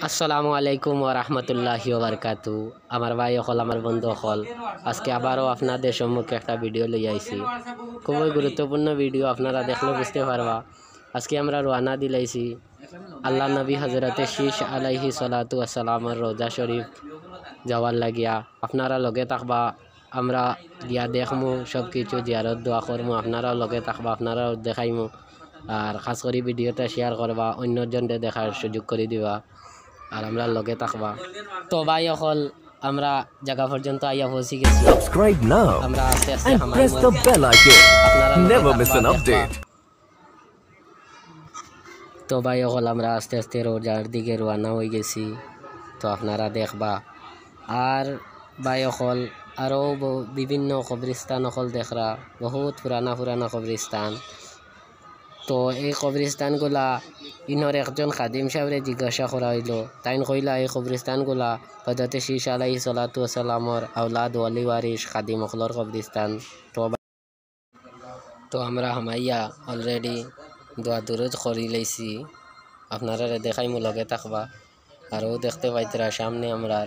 আসসালামু আলাইকুম ওয়া রাহমাতুল্লাহি ওয়া বারাকাতুহু। আমার ভাই হল, আমার বন্ধু হল, আজকে আবারও আপনাদের সম্মুখে একটা ভিডিও লই আইছি। খুবই গুরুত্বপূর্ণ ভিডিও, আপনারা দেখলে বুঝতে পারবা। আজকে আমরা রওনা দিলাইছি আল্লাহ নবী হযরতে শীশ আলাইহি সালাতু ওয়া সালামের রওজা শরীফ যাওয়ার লাগিয়া। আপনারা লগে থাকবা, আমরা গিয়া দেখমু, সব কিছু জিয়ারত দোয়া করমু। আপনারাও লগে থাকবা, আপনারাও দেখাইমু। আর খাস করে ভিডিওটা শেয়ার করবা, অন্যজনকে দেখার সুযোগ করে দিবা, আর আমরা লগে থাকবা। তো ভাই হল, আমরা জায়গা পর্যন্ত আইয়া পৌঁছে গেছি। Subscribe now আমরা আস্তে আস্তে and press the bell icon. আপনারা Never miss an update. তো ভাই হল, আমরা আস্তে আস্তে রোজার দিকে রওনা হয়ে গেছি। তো আপনারা দেখবা। আর ভাই হল, আরও বিভিন্ন কবরস্থান হল দেখরা, বহুত পুরানা পুরানা কবরস্থান। তো এই কবরস্থানগুলা ইনর একজন খাদিম সাহেবরে জিজ্ঞাসা করা হইল। তাইন কইলা এই কবরস্থানগুলা হযরতে শীশ আলাইহিস সালাতু ওয়াস সালামর আওলাদ ওয়ালি ওয়ারিস খাদিম অখলর কবরস্থান। তো আমরা হামাইয়া অলরেডি দোয়া দুরুদ করি লাইছি। আপনারা দেখাইমু, লগে থাকবা। আরও দেখতে পাইতরা সামনে আমরা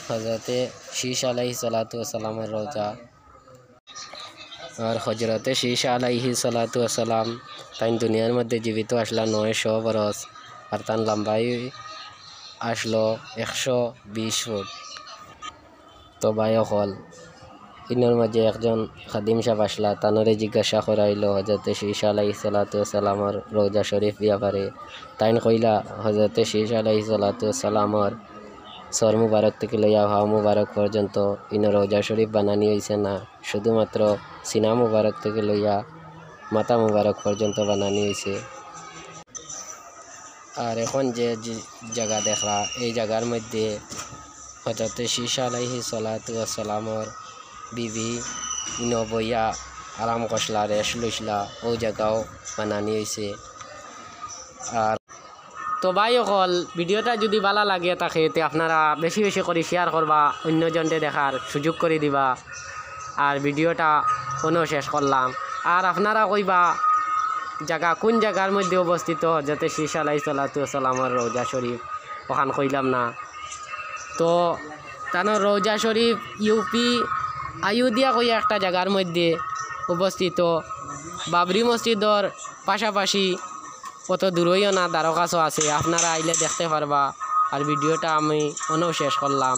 হযরতে শীশ আলাইহিস সালাতু ওয়াস সালামের রওজা। আর হযরতে শীশ আলাইহিস সালাতু ওয়াস সালাম তাই দুনিয়ার মধ্যে জীবিত আসলা 900 বরস, আর তার লম্বাই আসলো 120 ফুট। তো ভাই হল, ইনার মাঝে একজন খাদিম সাহেব আসলা, তানরে জিজ্ঞাসা করাইল হযরতে শীশ আলাইহিস সালাতু ওয়াস সালামর রওজা শরীফ ব্যাপারে। তাইন কইলা হযরতে শীশ আলাইহিস সালাতু ওয়াস সালামর সর মুবারক থেকে লইয়া হাও মুবারক পর্যন্ত ইন রওজা শরীফ বানানি হয়েছে না, শুধুমাত্র সিনা মুবারক থেকে লইয়া মাথা মুবারক পর্যন্ত বানানি হয়েছে। আর এখন যে জায়গা দেখলা, এই জায়গার মধ্যে হযরতে শীশ আলাইহিস সালাতু ওয়াস সালামর বিবি বইয়া আরাম কষলা, রেশ লইসলা, ও জায়গাও বানানি হয়েছে। আর তো ভাই হল, ভিডিওটা যদি ভালো লাগে থাকে তে আপনারা বেশি বেশি করে শেয়ার করবা, অন্যজনকে দেখার সুযোগ করে দিবা। আর ভিডিওটা কোনো শেষ করলাম। আর আপনারা কইবা জায়গা কোন জায়গার মধ্যে অবস্থিত হযরতে শীশ আলাইহিস সালাতু ওয়াস সালামের রওজা শরীফ, ওখান কইলাম না। তো তানোর রওজা শরীফ ইউপি আয়োধ্যা কইয়া একটা জায়গার মধ্যে অবস্থিত। বাবরি মসজিদর পাশাপাশি, কত দূরইও না, দ্বারকাছও আছে। আপনারা আইলে দেখতে পারবা। আর ভিডিওটা আমি অনেও শেষ করলাম।